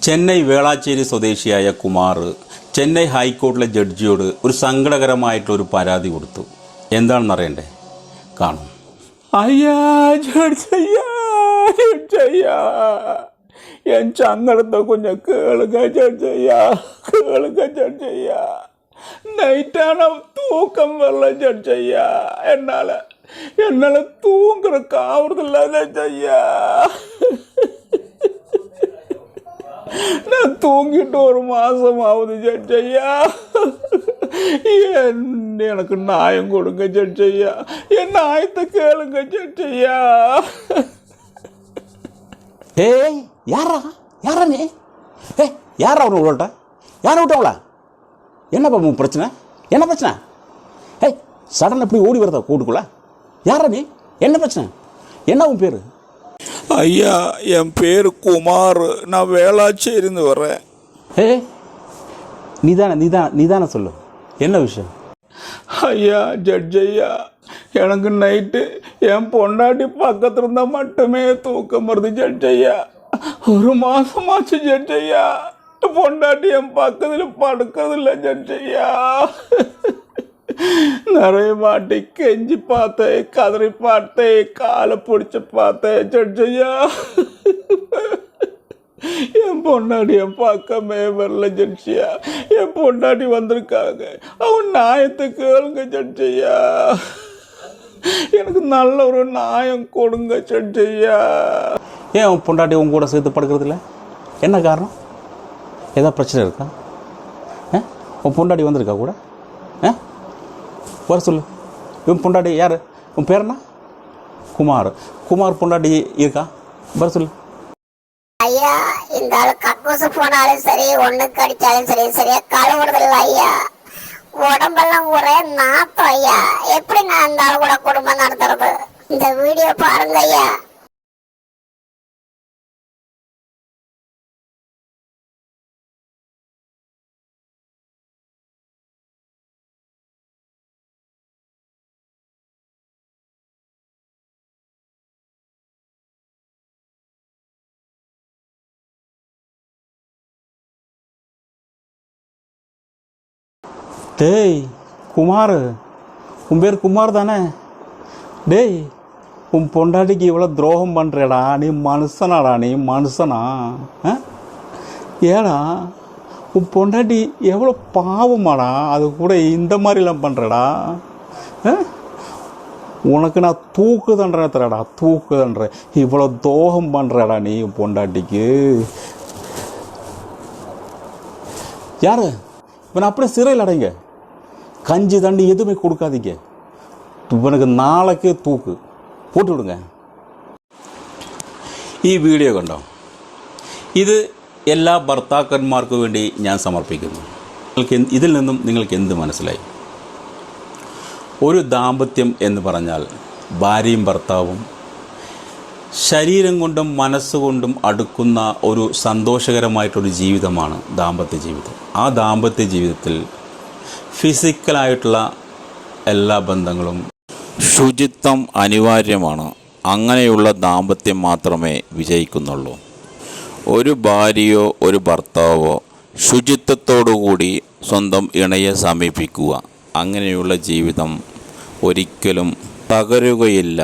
ചെന്നൈ വേളാച്ചേരി സ്വദേശിയായ കുമാർ ചെന്നൈ ഹൈക്കോടതിയിലെ ജഡ്ജിയോട് ഒരു സങ്കടകരമായിട്ടൊരു പരാതി കൊടുത്തു. എന്താണെന്ന് അറിയണ്ടേ? കാണും. ஐயா ஜட்ஜையா ஜட்ஜையா என் சங்கடத்தை கொஞ்சம் கேளுங்க ஜட்ஜையா, கேளுங்க ஜட்ஜையா. நைட்டான தூக்கம் வரல ஜட்ஜையா, என்னால் தூங்குறக்கு ஆகுறதில்ல ஜட்ஜையா. நான் தூங்கிட்டு ஒரு மாதம் ஆகுது ஜட்ஜையா. எனக்கு நியாயம் கொடுங்க ஜட்ஜையா, என் நியாயத்தை கேளுங்க ஜட்ஜையா. ஏய் யாரா நீ? யாரா அவனை விட்டா? யாரை விட்டவளா? என்னப்பா பிரச்சனை? என்ன பிரச்சனை? சடன் எப்படி ஓடி வரதா கூட்டுக்குள்ள? யாரா நீ? என்ன பிரச்சனை? என்ன உன் பேர்? ஐயா, என் பேர் குமார், நான் வேளாச்சேரிந்து வரேன். நீதானே சொல்லு, என்ன விஷயம்? ஐயா ஜட்ஜையா, எனக்கு நைட்டு என் பொண்டாட்டி பக்கத்தில் இருந்தால் மட்டுமே தூக்கம் வருது ஜட்ஜையா. ஒரு மாதமாச்சு ஜட்ஜையா, பொண்டாட்டி என் பக்கத்தில் படுக்கிறது இல்லை ஜட்ஜையா. நிறைய வாட்டி கெஞ்சி பார்த்தேன், கதறி பார்த்தேன், காலை பிடிச்சி பார்த்தேன் ஜட்ஜையா. என் பொண்டாட்டி என் பக்கமே வரல ஜட்ஜியா. என் பொண்டாட்டி வந்திருக்காங்க, அவன் நியாயத்தை கேளுங்க ஜட்ஜையா. எனக்கு நல்ல ஒரு நியாயம் கொடுங்க ஜட்ஜையா. ஏன் உன் பொண்டாட்டி உங்க கூட சேர்த்து படுக்கிறது இல்லை? என்ன காரணம்? ஏதாவது பிரச்சனை இருக்கா? உன் பொண்டாட்டி வந்திருக்கா கூட? வர சொல்லு. இவன் பொண்டாட்டி யார்? உன் பேர் என்ன? குமார் பொண்டாட்டி இருக்கா? வர சொல்லு. ஐயா, இந்த ஆள் கக்கூசு போனாலும் சரி, ஒண்ணு கடிச்சாலும் சரி, சரியா கழுவுறதில்ல ஐயா. உடம்பெல்லாம் ஒரே நாத்தம் ஐயா. எப்படி நான் இந்த ஆள் கூட குடும்பம் நடத்துறது? இந்த வீடியோ பாருங்க ஐயா. டேய் குமார், உன் பேர் குமார் தானே? டேய், உன் பொண்டாட்டிக்கு இவ்வளோ துரோகம் பண்ணுறேடா, நீ மனுஷனாடா? நீ மனுஷனா? ஏடா, உன் பொண்டாட்டி எவ்வளோ பாவமாடா, அது கூட இந்த மாதிரிலாம் பண்ணுறடா. உனக்கு நான் தூக்கு தண்டனை தரடா, தூக்கு தண்டனை. இவ்வளோ துரோகம் பண்ணுறடா நீ உன் பொண்டாட்டிக்கு. யார் இவனை? அப்படியே சிறையில் அடைங்க, கஞ்சி தண்ணி எதுவுமே கொடுக்காதீங்க. இவனுக்கு നാളേക്ക് തൂക്ക് போட்டு விடுங்க. ഈ വീഡിയോ കണ്ടോ? ഇത് എല്ലാ ഭർത്താക്കന്മാർക്കു വേണ്ടി ഞാൻ സമർപ്പിക്കുന്നു. ഇതിൽ നിന്നും നിങ്ങൾക്ക് എന്ത് മനസ്സിലായി? ഒരു ദാമ്പത്യം എന്ന് പറഞ്ഞാൽ ഭാര്യയും ഭർത്താവും ശരീരം കൊണ്ടും മനസ്സുകൊണ്ടും അടുക്കുന്ന ഒരു സന്തോഷകരമായിട്ടൊരു ജീവിതമാണ് ദാമ്പത്യ ജീവിതം. ആ ദാമ്പത്യ ജീവിതത്തിൽ ഫിസിക്കലായിട്ടുള്ള എല്ലാ ബന്ധങ്ങളും ശുചിത്വം അനിവാര്യമാണ്. അങ്ങനെയുള്ള ദാമ്പത്യം മാത്രമേ വിജയിക്കുന്നുള്ളൂ. ഒരു ഭാര്യയോ ഒരു ഭർത്താവോ ശുചിത്വത്തോടുകൂടി സ്വന്തം ഇണയെ സമീപിക്കുക. അങ്ങനെയുള്ള ജീവിതം ഒരിക്കലും തകരുകയില്ല.